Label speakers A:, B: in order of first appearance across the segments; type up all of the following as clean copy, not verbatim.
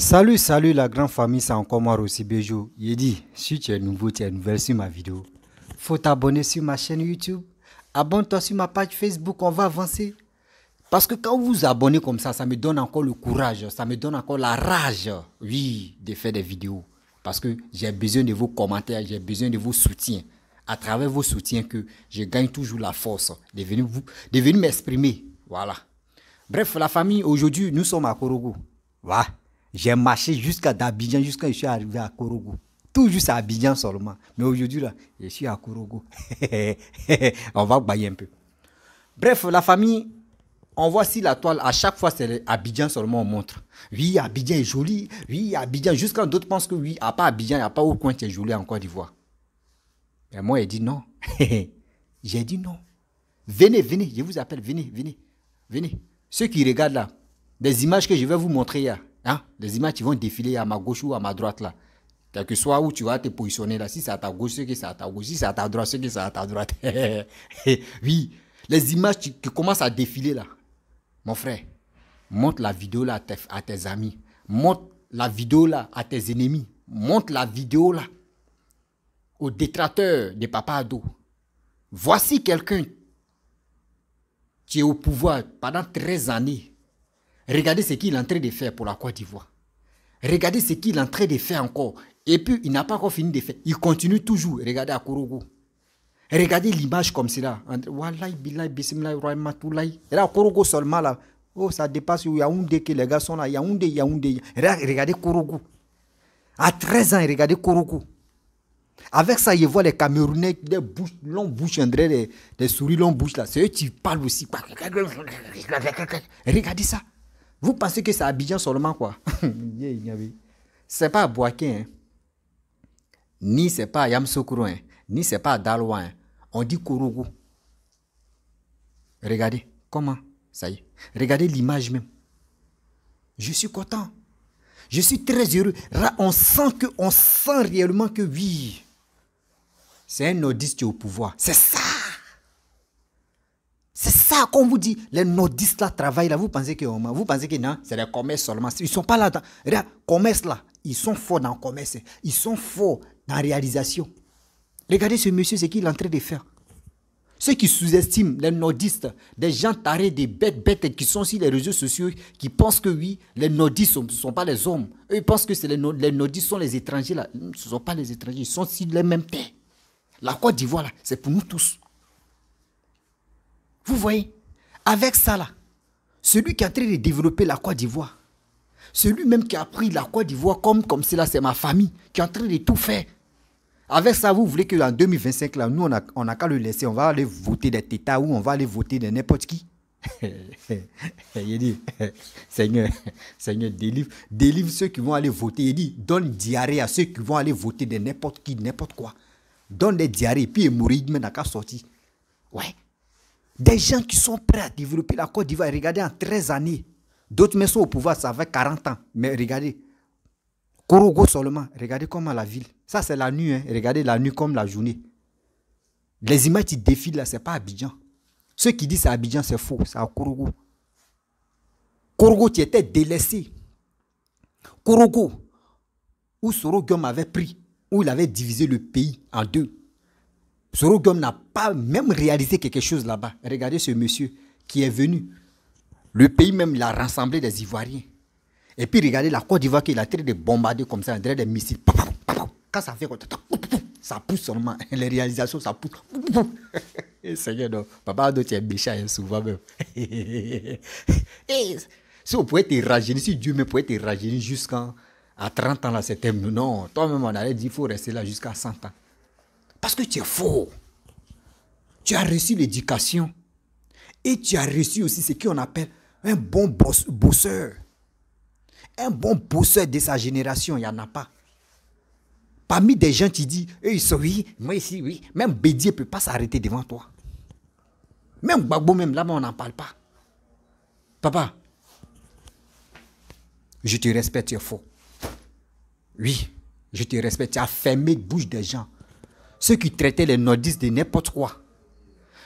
A: Salut, salut la grande famille, c'est encore moi aussi Béjo. Il dit, si tu es nouveau, tu es nouvelle sur ma vidéo, faut t'abonner sur ma chaîne YouTube. Abonne-toi sur ma page Facebook, on va avancer. Parce que quand vous vous abonnez comme ça me donne encore le courage, ça me donne encore la rage, oui, de faire des vidéos. Parce que j'ai besoin de vos commentaires, j'ai besoin de vos soutiens. À travers vos soutiens que je gagne toujours la force de venir m'exprimer. Voilà. Bref, la famille, aujourd'hui, nous sommes à Korogo. Voilà. J'ai marché jusqu'à Abidjan, jusqu'à je suis arrivé à Korogo. Tout juste à Abidjan seulement. Mais aujourd'hui, là, je suis à Korogo. On va bailler un peu. Bref, la famille, on voit si la toile, à chaque fois, c'est Abidjan seulement on montre. Oui, Abidjan est joli. Oui, Abidjan, jusqu'à d'autres pensent que oui, à part Abidjan, il n'y a pas au coin qui est joli en Côte d'Ivoire. Et moi, j'ai dit non. J'ai dit non. Venez, venez, je vous appelle, venez, venez, venez. Ceux qui regardent là, des images que je vais vous montrer là, hein, des images qui vont défiler à ma gauche ou à ma droite là. Quel que soit où tu vas te positionner là, si c'est à ta gauche, c'est que c'est à ta gauche, si c'est à ta droite, c'est que c'est à ta droite. Oui, les images qui commencent à défiler là. Mon frère, montre la vidéo là à tes amis. Montre la vidéo là à tes ennemis. Montre la vidéo là aux détracteurs de Papa Ado. Voici quelqu'un qui est au pouvoir pendant 13 années. Regardez ce qu'il est en train de faire pour la Côte d'Ivoire. Regardez ce qu'il est en train de faire encore. Et puis, il n'a pas encore fini de faire. Il continue toujours. Regardez à Korogo. Regardez l'image comme cela. Wallahi, billahi, bismillah, rahmatoulahi. Et là, Korogo seulement là. Oh, ça dépasse Yaoundé que les gars sont là. Yaoundé, Yaoundé. Regardez Korogo. À 13 ans, regardez Korogo. Avec ça, il voit les Camerounais, des bouches, longues bouches, des souris longues bouches là. C'est eux qui parlent aussi. Regardez ça. Vous pensez que c'est Abidjan seulement quoi? C'est pas à Boaké, hein. Ni c'est pas à Yamsoukro, hein. Ni c'est pas à Daloa, hein. On dit Korogo. Regardez, comment? Ça y est. Regardez l'image même. Je suis content. Je suis très heureux. Là, on sent réellement que oui. C'est un nordiste qui est au pouvoir. C'est ça. C'est ça qu'on vous dit. Les nordistes là travaillent là. Vous pensez que non, c'est les commerces seulement. Ils ne sont pas là dans. Regarde, commerce là. Ils sont forts dans le commerce. Ils sont forts dans la réalisation. Regardez ce monsieur, ce qu'il est en train de faire. Ceux qui sous-estiment les nordistes, des gens tarés, des bêtes qui sont sur les réseaux sociaux, qui pensent que oui, les nordistes ne sont pas les hommes. Eux, ils pensent que les nordistes sont les étrangers là. Ce ne sont pas les étrangers, ils sont sur les mêmes terres. La Côte d'Ivoire là, c'est pour nous tous. Vous voyez, avec ça là, celui qui est en train de développer la Côte d'Ivoire, celui même qui a pris la Côte d'Ivoire comme cela, c'est ma famille, qui est en train de tout faire. Avec ça, vous voulez que en 2025, là, nous, on a qu'à le laisser, on va aller voter des tétas ou on va aller voter de n'importe qui. Il dit, Seigneur, délivre ceux qui vont aller voter. Il dit, donne diarrhée à ceux qui vont aller voter de n'importe qui, n'importe quoi. Donne des diarrhées, puis hémorroïdes, mais n'a qu'à sortir. Ouais. Des gens qui sont prêts à développer la Côte d'Ivoire, regardez, en 13 années. D'autres mais sont au pouvoir, ça fait 40 ans. Mais regardez, Korogo seulement, regardez comment la ville. Ça, c'est la nuit, hein. Regardez la nuit comme la journée. Les images qui défilent là, c'est pas Abidjan. Ceux qui disent c'est Abidjan, c'est faux, c'est à Korogo. Korogo, tu étais délaissé. Korogo, où Sorogum avait pris, où il avait divisé le pays en deux. Sorogum n'a pas même réalisé quelque chose là-bas. Regardez ce monsieur qui est venu. Le pays même, il a rassemblé des Ivoiriens. Et puis regardez la Côte d'Ivoire qu'il a traité de bombarder comme ça, on dirait des missiles. Quand ça fait comme ça pousse seulement. Les réalisations, ça pousse. Seigneur, non. Papa Ado, tu es méchant souvent même. Et si on pouvait te rajeunir, si Dieu me pouvait te rajeunir jusqu'à 30 ans, là, c'était non. Toi-même, on allait dire qu'il faut rester là jusqu'à 100 ans. Parce que tu es faux. Tu as reçu l'éducation. Et tu as reçu aussi ce qu'on appelle un bon bosseur. Un bon bosseur de sa génération, il n'y en a pas. Parmi des gens qui disent, ils sont oui, moi ici, oui. Même Bédier ne peut pas s'arrêter devant toi. Même Gbagbo, même là-bas, on n'en parle pas. Papa, je te respecte, tu es faux. Oui, je te respecte. Tu as fermé la bouche des gens. Ceux qui traitaient les nordistes de n'importe quoi.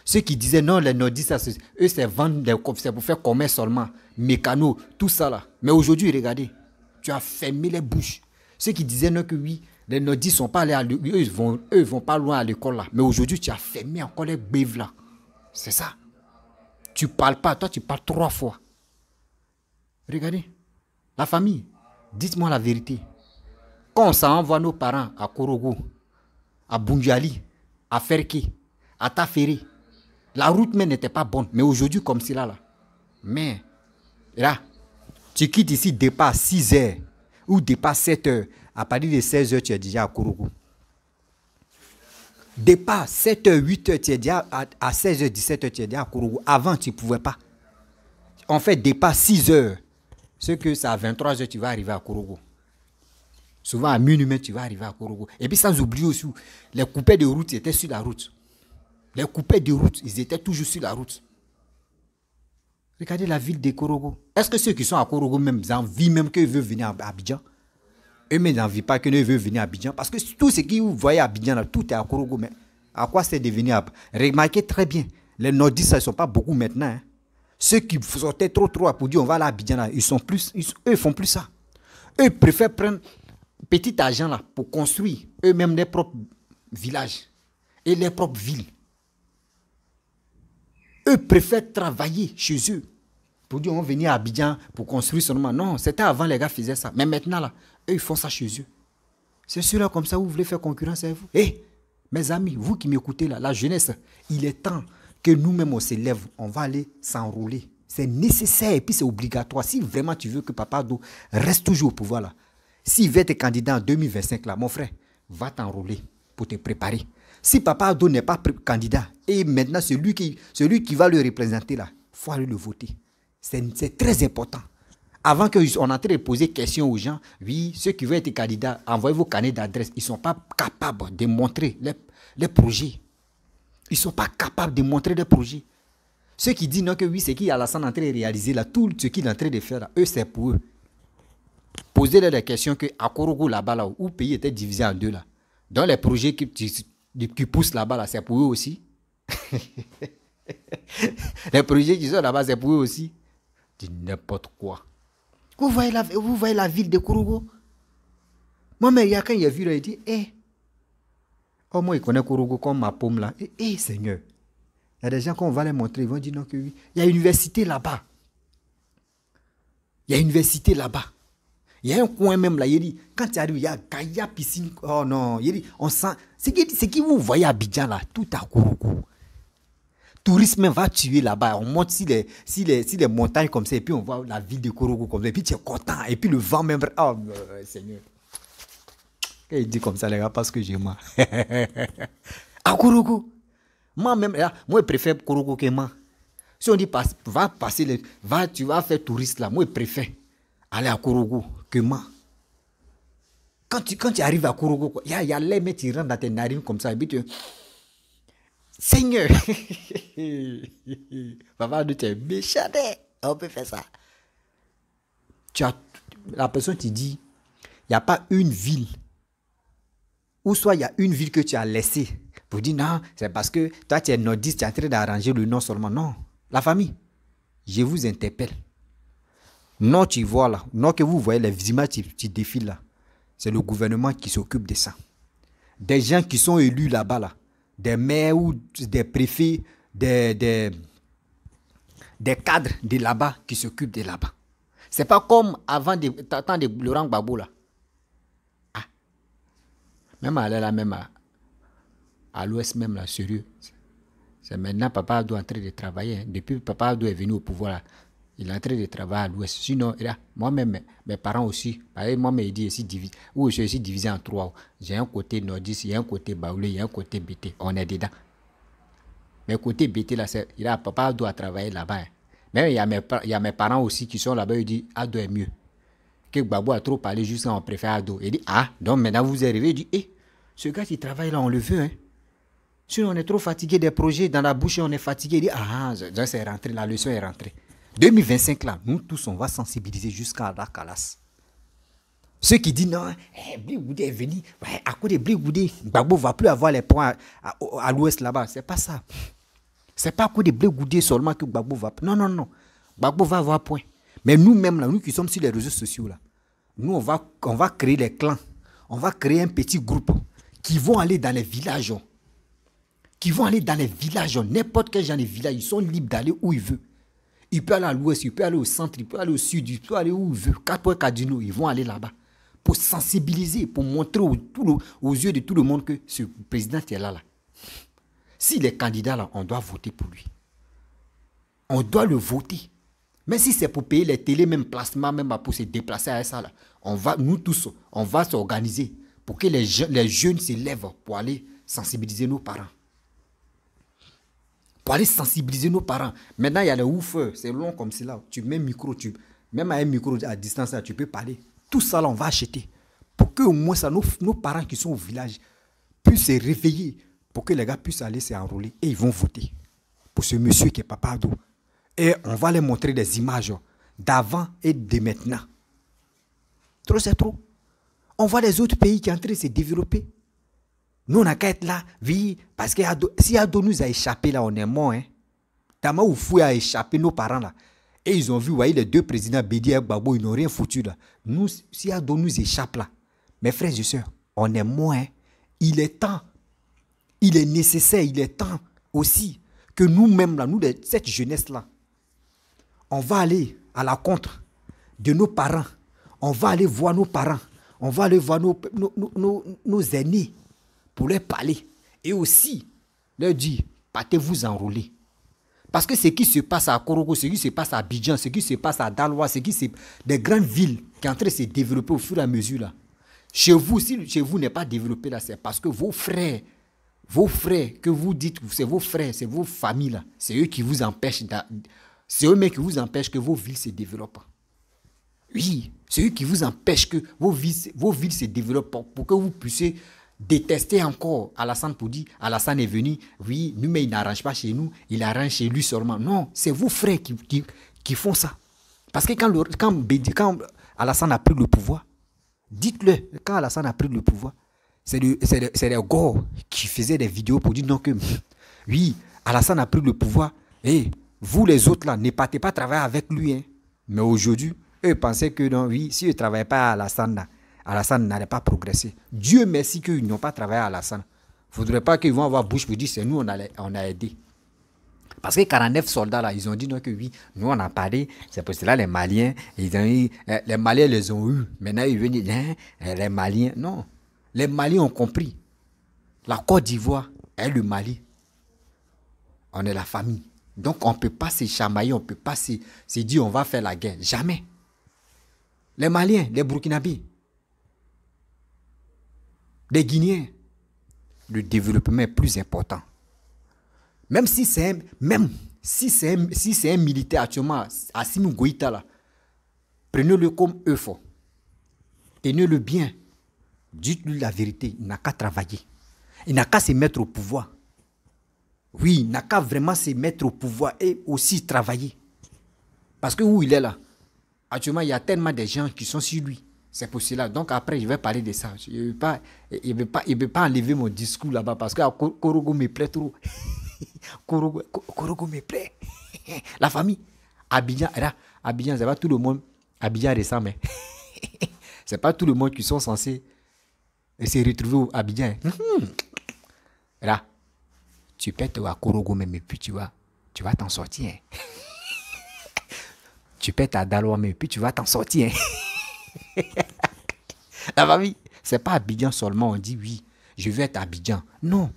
A: Ceux qui disaient non, les nordistes, eux, c'est vendre, c'est pour faire commerce seulement. Mécano, tout ça là. Mais aujourd'hui, regardez. Tu as fermé les bouches. Ceux qui disaient non que oui, les nordistes ne sont pas allés à l'école, eux vont pas loin à l'école là. Mais aujourd'hui, tu as fermé encore les bèves là. C'est ça. Tu parles pas, toi tu parles 3 fois. Regardez, la famille, dites-moi la vérité. Quand on envoie nos parents à Korogo, à Bundiali, à Ferke, à Tafere, la route même n'était pas bonne. Mais aujourd'hui, comme c'est là. Mais, là, tu quittes ici, départ 6 heures ou départ 7 heures. À partir de 16 heures, tu es déjà à Korogo. Départ 7 heures, 8 heures, tu es déjà à 16 heures, 17 heures, tu es déjà à Korogo. Avant, tu ne pouvais pas. En fait, départ 6 heures. Ce que c'est à 23 heures, tu vas arriver à Korogo. Souvent à minuit, tu vas arriver à Korogo. Et puis sans oublier aussi, les coupés de route étaient sur la route. Les coupés de route, ils étaient toujours sur la route. Regardez la ville de Korogo. Est-ce que ceux qui sont à Korogo même, ils envient même qu'ils veulent venir à Abidjan? Eux-mêmes n'envient pas qu'ils veulent venir à Abidjan. Parce que tout ce que vous voyez à Abidjan, là, tout est à Korogo. Mais à quoi c'est de venir à... Remarquez très bien, les nordistes, ils ne sont pas beaucoup maintenant. Hein. Ceux qui sortaient trop pour dire on va aller à Abidjan, là, eux, ils font plus ça. Eux préfèrent prendre petit argent là pour construire eux-mêmes leurs propres villages et leurs propres villes. Eux préfèrent travailler chez eux pour dire on va venir à Abidjan pour construire seulement. Non, c'était avant les gars faisaient ça. Mais maintenant là, eux ils font ça chez eux. C'est ceux-là comme ça où vous voulez faire concurrence avec vous. Eh, mes amis, vous qui m'écoutez là, la jeunesse, il est temps que nous-mêmes on s'élève, on va aller s'enrôler. C'est nécessaire et puis c'est obligatoire. Si vraiment tu veux que Papa Ado reste toujours au pouvoir là, s'il veut être candidat en 2025 là, mon frère, va t'enrôler pour te préparer. Si Papa Ado n'est pas candidat et maintenant celui qui va le représenter là, il faut aller le voter. C'est très important. Avant qu'on est en train de poser questions aux gens, oui, ceux qui veulent être candidats, envoyez vos carnets d'adresse. Ils ne sont pas capables de montrer les projets. Ils ne sont pas capables de montrer les projets. Ceux qui disent non que oui, c'est qui Alassane est en train de réaliser là, tout ce qu'il est en train de faire là, eux, c'est pour eux. Posez-leur la question que à Korogo là-bas, là, où le pays était divisé en deux là. Dans les projets qui poussent là-bas, là, c'est pour eux aussi. Les projets qui sont là-bas, c'est pour eux aussi. C'est n'importe quoi. Vous voyez la ville de Korogo? Moi-même, quand il a vu là, il dit, oh, moi, il connaît Korogo comme ma paume là. Seigneur. Il y a des gens qu'on va les montrer, ils vont dire non que oui. Il y a une université là-bas. Il y a une université là-bas. Il y a un coin même là, il dit, quand tu arrives, il y a Gaïa piscine. Oh non, il dit, on sent. C'est qui vous voyez à Abidjan là, tout à Korogo. Tourisme va tuer là-bas. On monte sur les montagnes comme ça, et puis on voit la ville de Korogo comme ça, et puis tu es content. Et puis le vent même. Oh, Seigneur. Quand il dit comme ça, les gars, parce que j'ai moi. À Korogo. Moi-même, moi, je préfère Korogo que moi. Si on dit, tu vas faire touriste là, moi, je préfère aller à Korogo que moi. Quand tu arrives à Korogo, il y a l'air, mais tu rentres dans tes narines comme ça, et puis tu... Seigneur, Papa, tu es méchant, on peut faire ça. La personne te dit, il n'y a pas une ville, ou soit il y a une ville que tu as laissée, pour dire non, c'est parce que toi tu es nordiste, tu es en train d'arranger le nom seulement. Non, la famille, je vous interpelle. Non, tu vois là, non que vous voyez les images qui défilent là, c'est le gouvernement qui s'occupe de ça. Des gens qui sont élus là-bas là, des maires ou des préfets, des cadres de là-bas qui s'occupent de là-bas. C'est pas comme avant de temps de Laurent Gbagbo là. Ah. Même à l'ouest même là, sérieux. C'est maintenant Papa Ado est en train de travailler. Hein. Depuis Papa Ado est venu au pouvoir là, il est en train de travailler à l'ouest. Sinon, moi-même, mes parents aussi, moi-même, je suis ici divisé en 3. J'ai un côté nordiste, il y a un côté baoulé, il y a un côté bété. On est dedans. Mais côté bété, là, Papa Ado a travaillé là-bas. Hein. Même il y a mes parents aussi qui sont là-bas, ils disent Ado est mieux. Que Gbagbo a trop parlé juste quand on préfère Ado. Il dit, donc maintenant vous arrivez, il dit, ce gars qui travaille là, on le veut. Hein. Sinon, on est trop fatigué des projets, dans la bouche, on est fatigué. Il dit, c'est rentré, la leçon est rentrée. 2025 là, nous tous on va sensibiliser jusqu'à la Calas. Ceux qui disent non, Bligoudé est venu, à cause de Bligoudé, Gbagbo ne va plus avoir les points à l'ouest là-bas. C'est pas ça. C'est pas à cause de Bligoudé seulement que Gbagbo va. Non. Gbagbo va avoir point. Mais nous-mêmes là, nous qui sommes sur les réseaux sociaux là, Nous, on va créer des clans. On va créer un petit groupe qui vont aller dans les villages. Qui vont aller dans les villages. N'importe quel genre de village. Ils sont libres d'aller où ils veulent. Il peut aller à l'ouest, il peut aller au centre, il peut aller au sud, il peut aller où il veut. 4 cardinaux, ils vont aller là-bas. Pour sensibiliser, pour montrer aux yeux de tout le monde que ce président qui est là. S'il est candidat là, on doit voter pour lui. On doit le voter. Mais si c'est pour payer les télés, même placement, même pour se déplacer à ça, là, nous tous, on va s'organiser pour que les jeunes se lèvent pour aller sensibiliser nos parents. Pour aller sensibiliser nos parents. Maintenant, il y a les woofers, c'est long comme cela. Tu mets un micro, même à un micro à distance, là, tu peux parler. Tout ça, là, on va acheter. Pour que au moins ça, nos parents qui sont au village puissent se réveiller, pour que les gars puissent aller s'enrôler et ils vont voter pour ce monsieur qui est Papado. Et on va les montrer des images d'avant et de maintenant. Trop, c'est trop. On voit les autres pays qui sont en train de se développer. Nous, on n'a qu'à être là, oui, parce que si Ado nous a échappé là, on est mort. Hein. Tama Oufou a échappé nos parents là. Et ils ont vu, vous voyez, les deux présidents, Bédi et Gbagbo, ils n'ont rien foutu là. Nous, si Ado nous échappe là, mes frères et sœurs, on est mort. Hein. Il est temps, il est nécessaire, il est temps aussi que nous-mêmes là, nous, cette jeunesse là, on va aller à la contre de nos parents. On va aller voir nos parents. On va aller voir nos aînés pour leur parler. Et aussi, leur dire, partez-vous enrôler. Parce que ce qui se passe à Korogo, ce qui se passe à Abidjan, ce qui se passe à Daloa, des grandes villes qui sont en train de se développer au fur et à mesure là. Chez vous, si chez vous n'est pas développé là, c'est parce que vos frères que vous dites, c'est vos frères, c'est vos familles là, c'est eux qui vous empêchent, c'est eux-mêmes qui vous empêchent que vos villes se développent. Oui, c'est eux qui vous empêchent que vos villes se développent pour que vous puissiez détester encore Alassane pour dire Alassane est venu, oui, nous mais il n'arrange pas chez nous, il arrange chez lui seulement. Non, c'est vos frères qui font ça. Parce que quand Alassane a pris le pouvoir, dites-le, quand Alassane a pris le pouvoir, c'est les gars qui faisaient des vidéos pour dire non que oui, Alassane a pris le pouvoir et vous les autres là, ne partez pas travailler avec lui. Hein. Mais aujourd'hui, eux pensaient que non, oui, si ils ne travaillaient pas à Alassane là, Alassane n'allait pas progresser. Dieu merci qu'ils n'ont pas travaillé à Alassane. Il ne faudrait pas qu'ils vont avoir bouche pour dire c'est nous, on a aidé. Parce que 49 soldats là, ils ont dit non que oui, nous on a parlé, c'est pour cela les Maliens, les Maliens les ont eu. Maintenant ils viennent dire, les Maliens, non. Les Maliens ont compris. La Côte d'Ivoire et le Mali, on est la famille. Donc on ne peut pas se chamailler, on ne peut pas se dire on va faire la guerre. Jamais. Les Maliens, les Burkinabés, les Guinéens, le développement est plus important. Même si c'est un militaire actuellement, Assimi Goïta là, prenez-le comme fort. Tenez-le bien. Dites-lui la vérité. Il n'a qu'à travailler. Il n'a qu'à se mettre au pouvoir. Oui, il n'a qu'à vraiment se mettre au pouvoir et aussi travailler. Parce que où il est là, actuellement, il y a tellement de gens qui sont sur lui. C'est pour cela. Donc après, je vais parler de ça. Il ne veut pas enlever mon discours là-bas parce que Korogo me plaît trop. Korogo me plaît. La famille. Abidjan, c'est pas tout le monde. Abidjan ressemble. C'est pas tout le monde qui sont censés se retrouver au Abidjan. Là, tu pètes à Korogo même et puis tu vas t'en sortir. Tu pètes à Daloa mais puis tu vas t'en sortir. La famille, c'est pas Abidjan seulement. On dit oui, je veux être Abidjan. Non.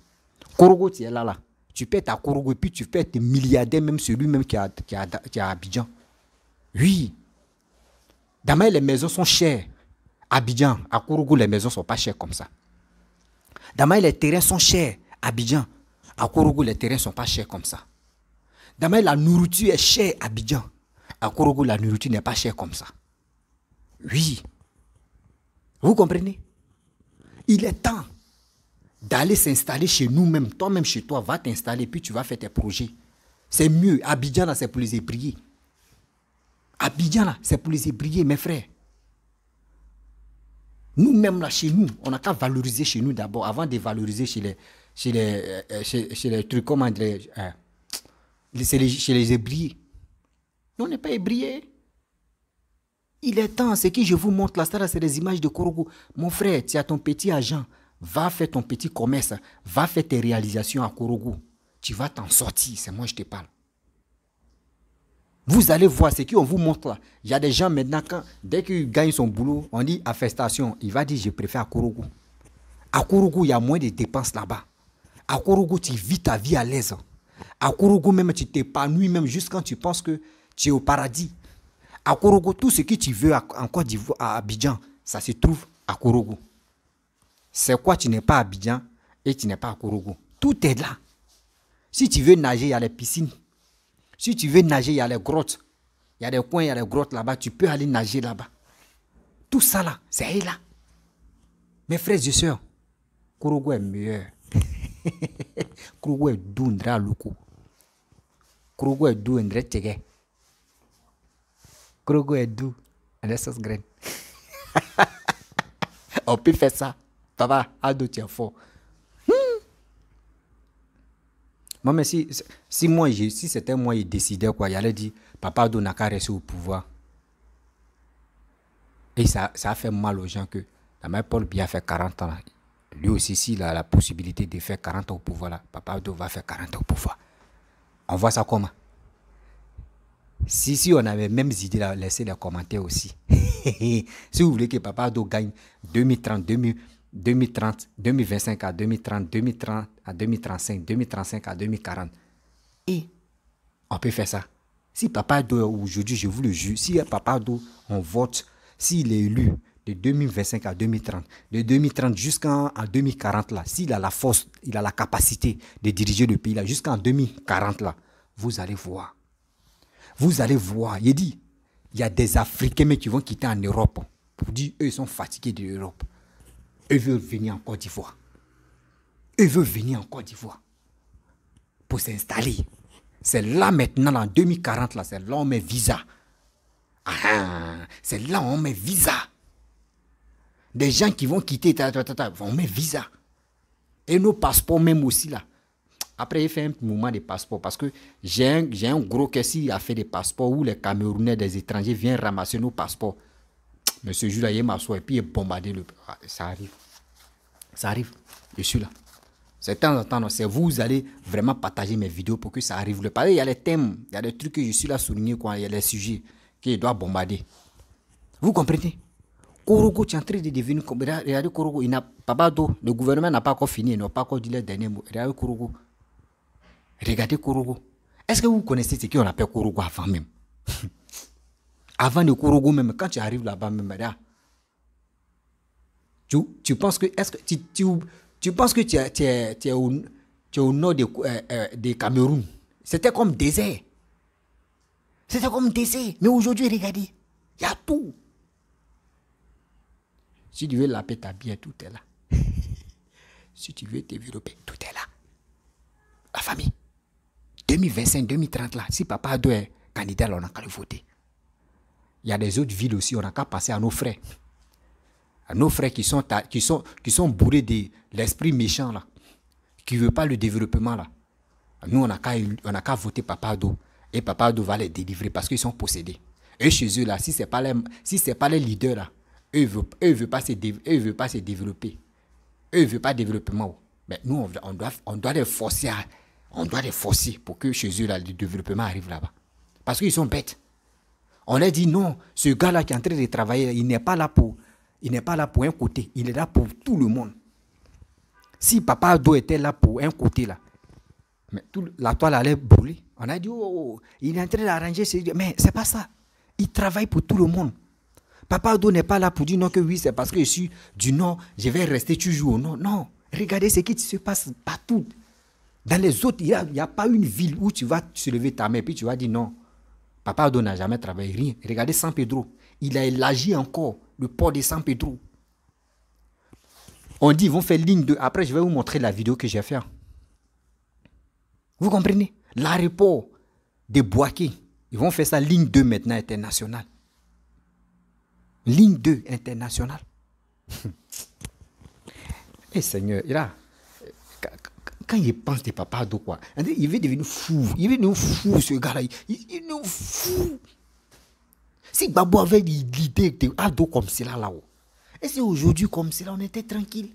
A: Korogo, tu es là. Tu peux être à Korogo et puis tu peux être milliardaire, même celui-même qui est à Abidjan. Oui. D'abord, les maisons sont chères. Abidjan, à Korogo, les maisons ne sont pas chères comme ça. D'abord, les terrains sont chers. Abidjan, à Korogo, les terrains ne sont pas chers comme ça. D'abord, la nourriture est chère. Abidjan, à Korogo, la nourriture n'est pas chère comme ça. Oui. Vous comprenez? Il est temps d'aller s'installer chez nous-mêmes. Toi-même chez toi, va t'installer, puis tu vas faire tes projets. C'est mieux. Abidjan, là, c'est pour les ébriers. Abidjan, là, c'est pour les ébriers, mes frères. Nous-mêmes, là, chez nous, on n'a qu'à valoriser chez nous d'abord, avant de valoriser chez les trucs, comment dire, chez les ébriers. Nous, on n'est pas ébriés. Il est temps, ce que je vous montre là, ça c'est des images de Kourougou. Mon frère, tu as ton petit agent, va faire ton petit commerce, va faire tes réalisations à Kourougou. Tu vas t'en sortir, c'est moi je te parle. Vous allez voir ce qu'on vous montre là. Il y a des gens maintenant, dès qu'ils gagnent son boulot, on dit affestation. Il va dire je préfère à Kourougou. À Kourougou, il y a moins de dépenses là-bas. À Kourougou, tu vis ta vie à l'aise. À Kourougou, même tu t'épanouis, même juste quand tu penses que tu es au paradis. À Kourougou, tout ce que tu veux en Côte d'Ivoire, à Abidjan, ça se trouve à Kourougou. C'est quoi tu n'es pas à Abidjan et tu n'es pas à Kourougou? Tout est là. Si tu veux nager, il y a les piscines. Si tu veux nager, il y a les grottes. Il y a des coins, il y a les grottes là-bas. Tu peux aller nager là-bas. Tout ça là, c'est là. Mes frères et sœurs, Kourougou est meilleur. Kourougou est doux, Ndra Loko. Kourougou est doux, Ndra Tchege. Kourougou est doux, Ndra Sauce Graine. On peut faire ça. Papa, Ado, tu es fort. Moi, mais si c'était moi, il décidait quoi, il allait dire, Papa Ado n'a qu'à rester au pouvoir. Et ça a fait mal aux gens que la mère Paul Biya fait 40 ans. Là. Lui aussi, s'il a la possibilité de faire 40 ans au pouvoir, là, Papa Ado va faire 40 ans au pouvoir. On voit ça comment? Si on avait les mêmes idées, là, laissez les commentaires aussi. Si vous voulez que Papa Ado gagne 2030, 2025 à 2030, 2030 à 2035, 2035 à 2040. Et on peut faire ça. Si Papa Ado, aujourd'hui, je vous le jure, si Papa Ado, on vote, s'il est élu de 2025 à 2030, de 2030 jusqu'en 2040, là, s'il a la force, il a la capacité de diriger le pays là, jusqu'en 2040, là, vous allez voir. Vous allez voir. Il dit, il y a des Africains mais qui vont quitter en Europe pour dire, eux, ils sont fatigués de l'Europe. Eux veulent venir en Côte d'Ivoire. Eux veulent venir en Côte d'Ivoire pour s'installer. C'est là maintenant, en 2040, là, c'est là où on met visa. C'est là où on met visa. Des gens qui vont quitter, vont mettre visa. Et nos passeports même aussi là. Après, il fait un mouvement de passeports parce que j'ai un gros qui a fait des passeports où les Camerounais, des étrangers viennent ramasser nos passeports. Mais ce jour-là, il m'assoit et puis il bombardé le... Ça arrive. Ça arrive. Je suis là. C'est de temps en temps, c'est vous allez vraiment partager mes vidéos pour que ça arrive. Il y a les thèmes, il y a des trucs que je suis là souligner, quoi. Il y a les sujets que je dois bombarder. Vous comprenez? Kourougou, tu es en train de devenir... Regardez Kourougou, Papa Ado, le gouvernement n'a pas encore fini, il n'a pas encore dit les derniers mots. Regardez Kourougou. Regardez Kourougou. Est-ce que vous connaissez ce qu'on appelle Kourougou avant même? Avant de Kourougou même, quand tu arrives là-bas même, là, tu penses que... Est-ce que tu penses que tu es au nord de Cameroun? C'était comme désert. C'était comme désert. Mais aujourd'hui, regardez, il y a tout. Si tu veux la paix, ta bien, tout est là. Si tu veux développer, tout est là. La famille. 2025, 2030 là, si Papa Ado est candidat, là, on n'a qu'à le voter. Il y a des autres villes aussi, on n'a qu'à passer à nos frères. À nos frères qui sont bourrés de l'esprit méchant là, qui ne veut pas le développement là. Nous, on n'a qu'à voter Papa Ado. Et Papa Ado va les délivrer parce qu'ils sont possédés. Et chez eux là, si ce n'est pas les leaders là, eux ne veulent pas se développer. Eux ne veulent pas de développement. Mais nous, on doit les forcer pour que chez eux là, le développement arrive là-bas. Parce qu'ils sont bêtes. On leur dit non, ce gars-là qui est en train de travailler, il n'est pas là pour un côté, il est là pour tout le monde. Si Papa Ado était là pour un côté là, mais la toile allait brûler. On a dit, oh, il est en train d'arranger, mais c'est pas ça. Il travaille pour tout le monde. Papa Ado n'est pas là pour dire non que oui, c'est parce que je suis du nord, je vais rester toujours au nord. Non, regardez ce qui se passe partout. Dans les autres, il n'y a pas une ville où tu vas se lever ta main et puis tu vas dire non. Papa Ado n'a jamais travaillé, rien. Regardez San Pedro. Il a élargi encore le port de San Pedro. On dit ils vont faire ligne 2. Après, je vais vous montrer la vidéo que j'ai faite. Vous comprenez? L'aéroport de Bouaké. Ils vont faire ça ligne 2 maintenant internationale. Ligne 2 internationale. Eh Seigneur, là, quand il pense de Papa Ado, quoi, il veut devenir fou. Il veut devenir fou, ce gars-là. Il est fou. Si Gbagbo avait l'idée de Ado comme cela là-haut, et c'est aujourd'hui comme cela, on était tranquille.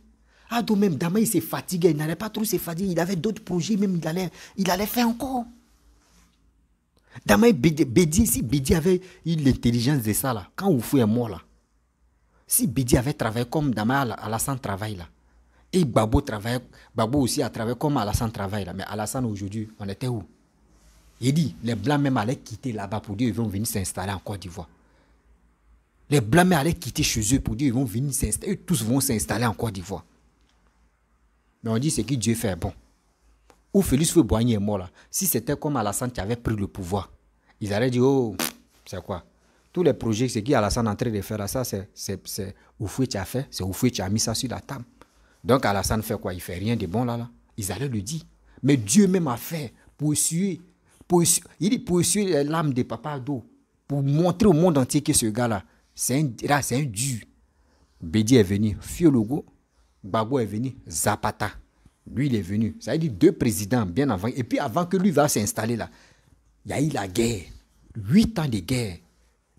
A: Ado même, Dama, il s'est fatigué, il n'allait pas trop se fatiguer, il avait d'autres projets, même il allait faire encore. Dama, Bédi, si Bédi avait eu l'intelligence de ça là, quand Oufou est mort là, si Bédi avait travaillé comme Dama Alassane travaille là, et Gbagbo aussi a travaillé comme Alassane travaille là, mais Alassane aujourd'hui, on était où? Il dit, les Blancs même allaient quitter là-bas pour dire qu'ils vont venir s'installer en Côte d'Ivoire. Les Blancs même allaient quitter chez eux pour dire qu'ils vont venir s'installer, eux tous vont s'installer en Côte d'Ivoire. Mais on dit ce que Dieu fait bon. Où Félix Houphouët-Boigny est mort là, si c'était comme Alassane qui avait pris le pouvoir, ils allaient dire, oh, c'est quoi? Tous les projets, ce qu'Alassane est en train de faire là, ça c'est Houphouët qui a fait, c'est Houphouët qui a mis ça sur la table. Donc Alassane fait quoi? Il fait rien de bon là. Ils allaient le dire. Mais Dieu même a fait pour essuyer l'âme de Papa Ado, pour montrer au monde entier que ce gars-là, c'est un dur. Bédi est venu, Fiologo, Gbagbo est venu, Zapata. Lui, il est venu. Ça veut dire 2 présidents bien avant. Et puis avant que lui va s'installer là, il y a eu la guerre. 8 ans de guerre.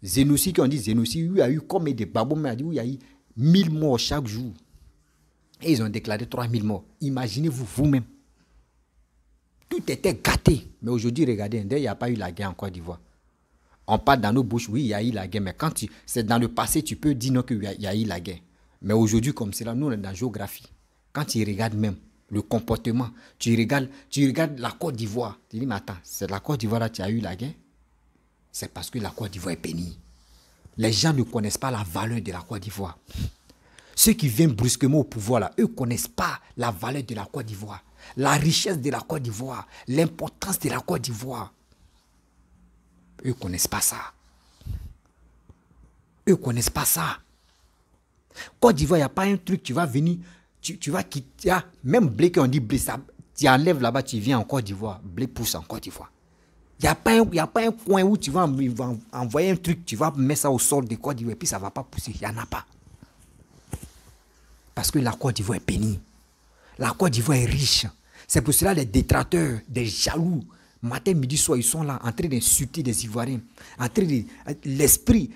A: Zénoussi, qui on dit Zénoussi, il y a eu comme des Gbagbo, mais il y a eu 1000 morts chaque jour. Et ils ont déclaré 3000 morts. Imaginez-vous vous-même. Tout était gâté. Mais aujourd'hui, regardez, il n'y a pas eu la guerre en Côte d'Ivoire. On parle dans nos bouches, oui, il y a eu la guerre. Mais quand c'est dans le passé, tu peux dire non qu'il y a eu la guerre. Mais aujourd'hui, comme c'est là, nous, on est dans la géographie. Quand tu regardes même le comportement, tu regardes la Côte d'Ivoire. Tu dis, mais attends, c'est la Côte d'Ivoire là qui a eu la guerre? C'est parce que la Côte d'Ivoire est bénie. Les gens ne connaissent pas la valeur de la Côte d'Ivoire. Ceux qui viennent brusquement au pouvoir là, eux ne connaissent pas la valeur de la Côte d'Ivoire, la richesse de la Côte d'Ivoire, l'importance de la Côte d'Ivoire. Eux ne connaissent pas ça. Eux ne connaissent pas ça. Côte d'Ivoire, il n'y a pas un truc, tu vas venir, tu vas quitter. Même blé, quand on dit blé, ça, tu enlèves là-bas, tu viens en Côte d'Ivoire, blé pousse en Côte d'Ivoire. Il n'y a pas un coin où tu vas envoyer un truc, tu vas mettre ça au sol de Côte d'Ivoire et puis ça ne va pas pousser. Il n'y en a pas. Parce que la Côte d'Ivoire est bénie. La Côte d'Ivoire est riche. C'est pour cela les détracteurs, des jaloux, matin, midi, soir, ils sont là en train d'insulter des Ivoiriens. En train de l'esprit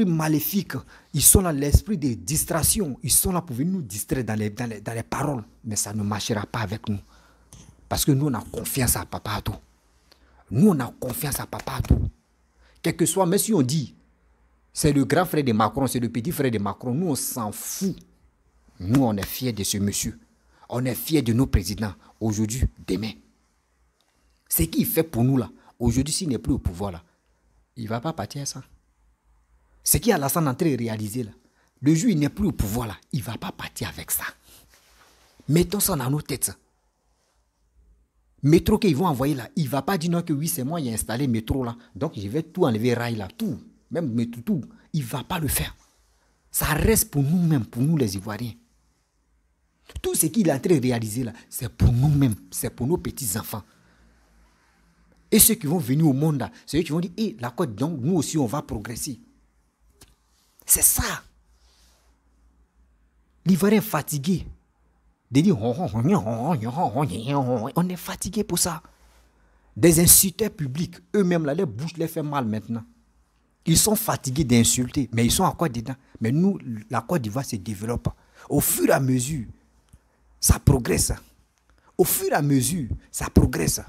A: maléfique, ils sont là, l'esprit de distraction. Ils sont là pour venir nous distraire dans les paroles. Mais ça ne marchera pas avec nous. Parce que nous, on a confiance à Papa Ado. Nous, on a confiance à Papa Ado. Quel que soit, même si on dit, c'est le grand frère de Macron, c'est le petit frère de Macron, nous, on s'en fout. Nous, on est fiers de ce monsieur. On est fiers de nos présidents. Aujourd'hui, demain. Ce qu'il fait pour nous là, aujourd'hui, s'il n'est plus au pouvoir là, il ne va pas partir à ça. Ce qu'il y a Alassane en train de réaliser là, le jour où il n'est plus au pouvoir là, il ne va pas partir avec ça. Mettons ça dans nos têtes. Ça. Métro qu'ils vont envoyer là, il ne va pas dire non que oui, c'est moi qui ai installé métro là. Donc je vais tout enlever rail là, tout. Même métro, tout. Il ne va pas le faire. Ça reste pour nous-mêmes, pour nous les Ivoiriens. Tout ce qu'il est en train de réaliser là, c'est pour nous-mêmes, c'est pour nos petits-enfants. Et ceux qui vont venir au monde là, c'est eux qui vont dire, hé, la Côte, donc nous aussi on va progresser. C'est ça. L'Ivoirien est fatigué. De dire, on est fatigué pour ça. Des insulteurs publics, eux-mêmes là, les bouches les font mal maintenant. Ils sont fatigués d'insulter, mais ils sont encore dedans. Mais nous, la Côte d'Ivoire se développe. Au fur et à mesure, ça progresse. Au fur et à mesure, ça progresse.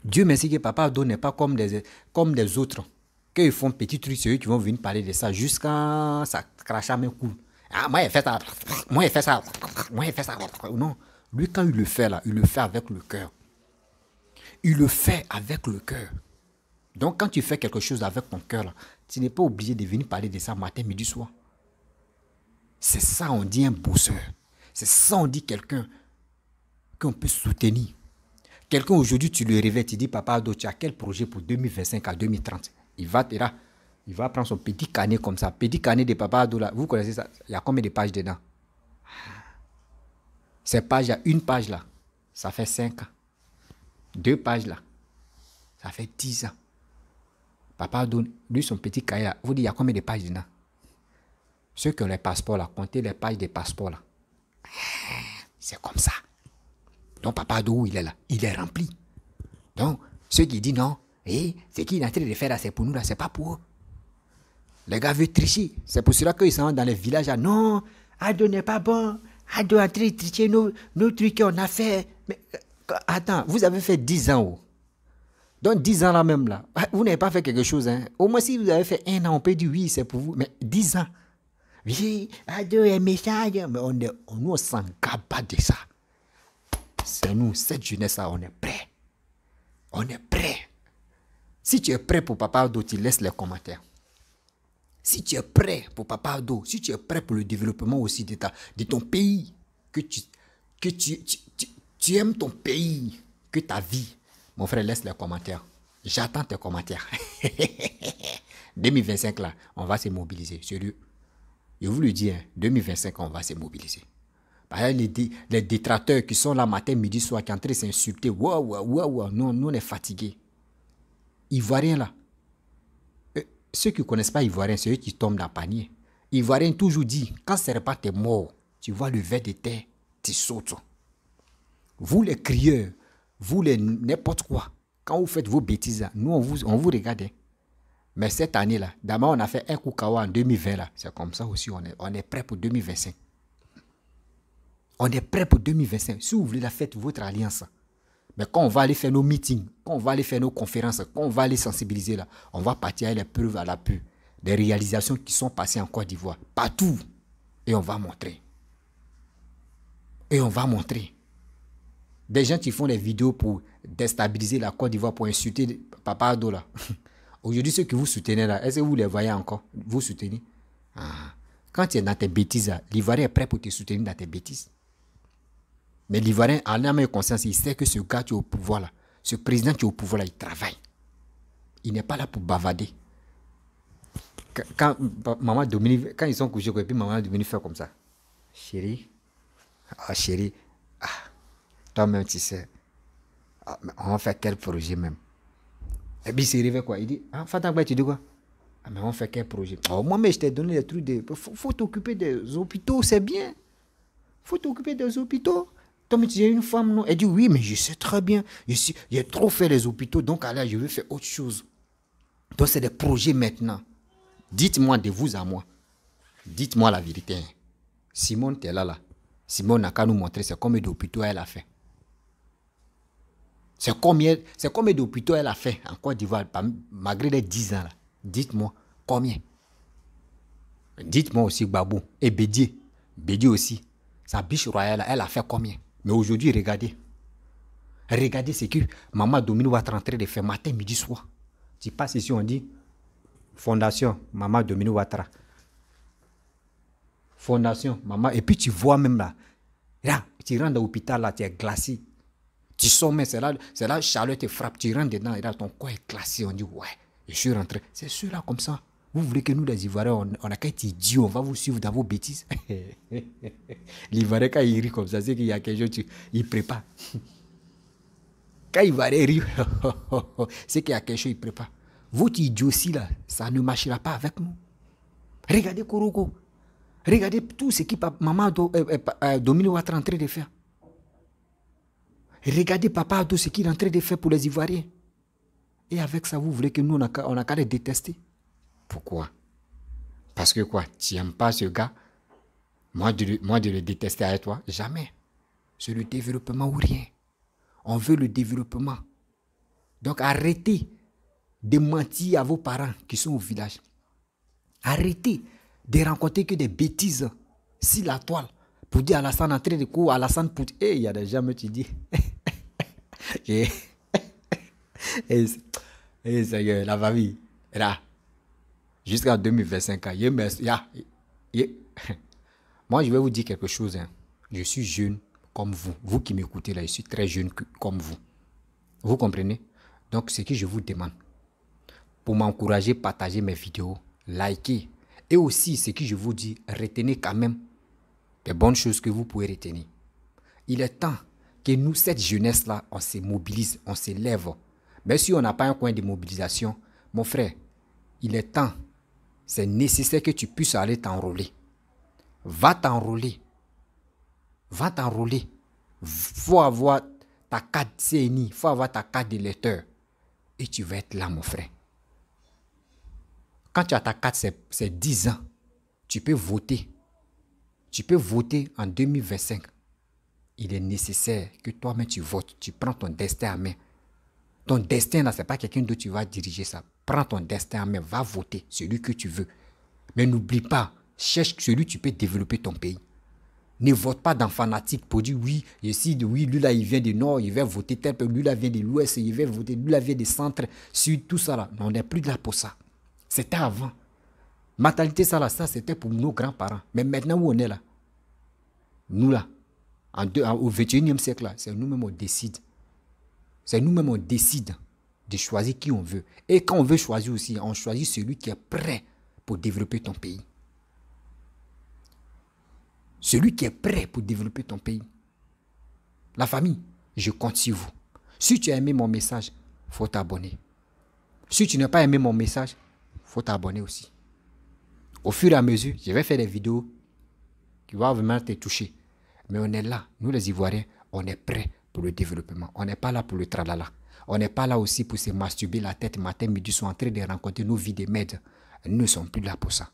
A: Dieu merci que Papa Ado n'est pas comme des autres. Qu'ils font petits trucs, c'est eux qui vont venir parler de ça jusqu'à ça crache à mes coups. Ah, moi, il fait ça. Moi, il fait ça. Moi, il fait ça. Non. Lui, quand il le fait là, il le fait avec le cœur. Il le fait avec le cœur. Donc, quand tu fais quelque chose avec ton cœur, là, tu n'es pas obligé de venir parler de ça matin, midi, soir. C'est ça, on dit un bosseur. C'est ça, on dit quelqu'un qu'on peut soutenir. Quelqu'un aujourd'hui, tu le réveilles, tu dis, Papa Ado, tu as quel projet pour 2025 à 2030? Il va prendre son petit carnet comme ça. Petit carnet de Papa Ado, là. Vous connaissez ça? Il y a combien de pages dedans? Ces pages, il y a une page là, ça fait 5 ans. 2 pages là, ça fait 10 ans. Papa Ado, lui, son petit cahier là, vous dites, il y a combien de pages dedans? Ceux qui ont les passeports là, comptez les pages des passeports là. C'est comme ça. Donc Papa Ado, il est là, il est rempli. Donc, ceux qui disent non, Et ce qu'il est en train de faire là, c'est pour nous là, c'est pas pour eux. Les gars veulent tricher. C'est pour cela qu'ils sont dans les villages là. Non, Ado n'est pas bon. Ado est en train de tricher nos trucs qu'on a fait. Mais attends, vous avez fait 10 ans. Oh. Donc 10 ans là même là, vous n'avez pas fait quelque chose. Hein. Au moins si vous avez fait 1 an, on peut dire oui, c'est pour vous. Mais 10 ans. Oui, Ado est méchant. Mais nous, on s'en pas de ça. C'est nous, cette jeunesse-là, on est prêt. On est prêt. Si tu es prêt pour Papa Ado, tu laisses les commentaires. Si tu es prêt pour Papa Ado, si tu es prêt pour le développement aussi de ton pays, que tu aimes ton pays, que ta vie, mon frère, laisse les commentaires. J'attends tes commentaires. 2025 là, on va se mobiliser. Sérieux. Je vous le dis, hein, 2025, on va se mobiliser. Par exemple, les détracteurs qui sont là matin, midi, soir, qui sont en train de s'insulter. Waouh, nous, on est fatigués. Ivoiriens là. Ceux qui ne connaissent pas Ivoiriens, c'est eux qui tombent dans le panier. Ivoiriens toujours dit, quand ce n'est pas t'es mort, tu vois le ver de terre, tu sautes. Vous les crieurs, vous les n'importe quoi, quand vous faites vos bêtises, nous on vous regarde. Mais cette année-là, d'abord on a fait un coup kawa en 2020 là, c'est comme ça aussi, on est prêt pour 2025. On est prêt pour 2025. Si vous voulez la fête, votre alliance. Mais quand on va aller faire nos meetings, quand on va aller faire nos conférences, quand on va aller sensibiliser là, on va partir avec les preuves à l'appui des réalisations qui sont passées en Côte d'Ivoire. Partout. Et on va montrer. Et on va montrer. Des gens qui font des vidéos pour déstabiliser la Côte d'Ivoire, pour insulter Papa Ado là. Aujourd'hui, ceux que vous soutenez là, est-ce que vous les voyez encore? Vous soutenez? Quand tu es dans tes bêtises, l'Ivoirien est prêt pour te soutenir dans tes bêtises. Mais l'Ivoirien, en âme et conscience, il sait que ce gars qui est au pouvoir là, ce président qui est au pouvoir là, il travaille. Il n'est pas là pour bavader. Quand maman Dominique, quand ils sont couchés, et puis maman Dominique fait comme ça. Chérie, chérie, toi-même tu sais, on va faire quel projet même? Et puis il s'est réveillé quoi? Il dit, Fatah, tu dis quoi? Mais on fait quel projet? Moi, mais je t'ai donné des trucs de. Faut t'occuper des hôpitaux, c'est bien. Faut t'occuper des hôpitaux. Toi, mais tu es une femme, non? Elle dit, oui, mais je sais très bien. J'ai trop fait les hôpitaux, donc là, je vais faire autre chose. Donc, c'est des projets maintenant. Dites-moi de vous à moi. Dites-moi la vérité. Simone, tu es là. Simone n'a qu'à nous montrer c'est combien d'hôpitaux elle a fait. C'est combien d'hôpitaux elle a fait en Côte d'Ivoire, malgré les 10 ans là. Dites-moi, combien? Dites-moi aussi, Babou. Et Bédier. Bédier aussi. Sa biche royale, elle a fait combien? Mais aujourd'hui, regardez. Regardez ce que Maman Dominique va rentrer de faire matin, midi, soir. Tu passes ici, on dit Fondation Maman Dominique Ouattara. Fondation Maman. Et puis tu vois même là. Là, tu rentres dans l'hôpital, là, tu es glacé. Tu sors, mais c'est là, Charlotte te frappe. Tu rentres dedans, et là, ton corps est glacé. On dit, ouais, je suis rentré. C'est sûr, là, comme ça. Vous voulez que nous, les Ivoiriens, on a qu'à être idiots, on va vous suivre dans vos bêtises. L'Ivoirien, quand il rit comme ça, c'est qu'il y a quelque chose, il prépare. Quand l'Ivoirien rit, c'est qu'il y a quelque chose, il prépare. Votre idiotie, là, ça ne marchera pas avec nous. Regardez Koroko. Regardez tout ce que Maman Dominique va être en train de faire. Regardez Papa Ado ce qu'il est en train de faire pour les Ivoiriens. Et avec ça, vous voulez que nous, on a qu'à les détester. Pourquoi? Parce que quoi? Tu n'aimes pas ce gars? Moi, de le détester avec toi? Jamais. C'est le développement ou rien. On veut le développement. Donc arrêtez de mentir à vos parents qui sont au village. Arrêtez de rencontrer que des bêtises sur la toile. Pour dire Alassane en train de courir, Alassane pour... il y a des gens qui disent... Seigneur, la famille, là, jusqu'en 2025, moi, je vais vous dire quelque chose. Hein. Je suis jeune comme vous. Vous qui m'écoutez là, je suis très jeune comme vous. Vous comprenez? Donc, ce que je vous demande, pour m'encourager, partager mes vidéos, liker. Et aussi, ce que je vous dis, retenez quand même des bonnes choses que vous pouvez retenir. Il est temps que nous, cette jeunesse-là, on se mobilise, on se lève. Mais si on n'a pas un coin de mobilisation, mon frère, il est temps, c'est nécessaire que tu puisses aller t'enrôler. Va t'enrôler. Va t'enrôler. Il faut avoir ta carte CNI, il faut avoir ta carte de lecteur. et tu vas être là, mon frère. Quand tu as ta carte, c'est 10 ans. Tu peux voter. Tu peux voter en 2025. Il est nécessaire que toi-même tu votes. Tu prends ton destin en main. Ton destin, là, ce n'est pas quelqu'un d'autre qui va diriger ça. Prends ton destin en main. Va voter celui que tu veux. Mais n'oublie pas, cherche celui que tu peux développer ton pays. Ne vote pas dans fanatique pour dire oui, oui, lui là il vient du nord, il va voter tel peu, lui là vient de l'ouest, il va voter, lui là vient du centre, sud, tout ça là. Non, on n'est plus là pour ça. C'était avant. Mentalité ça là, ça c'était pour nos grands-parents. Mais maintenant où on est là, nous là, au 21e siècle là, c'est nous-mêmes on décide. C'est nous-mêmes on décide de choisir qui on veut. Et quand on veut choisir aussi, on choisit celui qui est prêt pour développer ton pays. Celui qui est prêt pour développer ton pays. La famille, je compte sur vous. Si tu as aimé mon message, il faut t'abonner. Si tu n'as pas aimé mon message, il faut t'abonner aussi. Au fur et à mesure, je vais faire des vidéos qui vont vraiment te toucher. Mais on est là, nous les Ivoiriens, on est prêts pour le développement. On n'est pas là pour le tralala. On n'est pas là aussi pour se masturber la tête matin, midi, soir, en train de rencontrer nos vies de merde. Nous ne sommes plus là pour ça.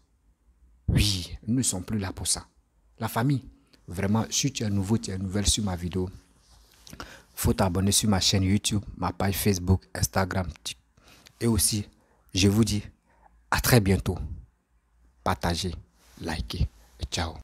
A: Oui, nous ne sommes plus là pour ça. La famille, vraiment, si tu es nouveau, tu es nouvelle sur ma vidéo, il faut t'abonner sur ma chaîne YouTube, ma page Facebook, Instagram. Et aussi, je vous dis à très bientôt. Partagez, likez et ciao.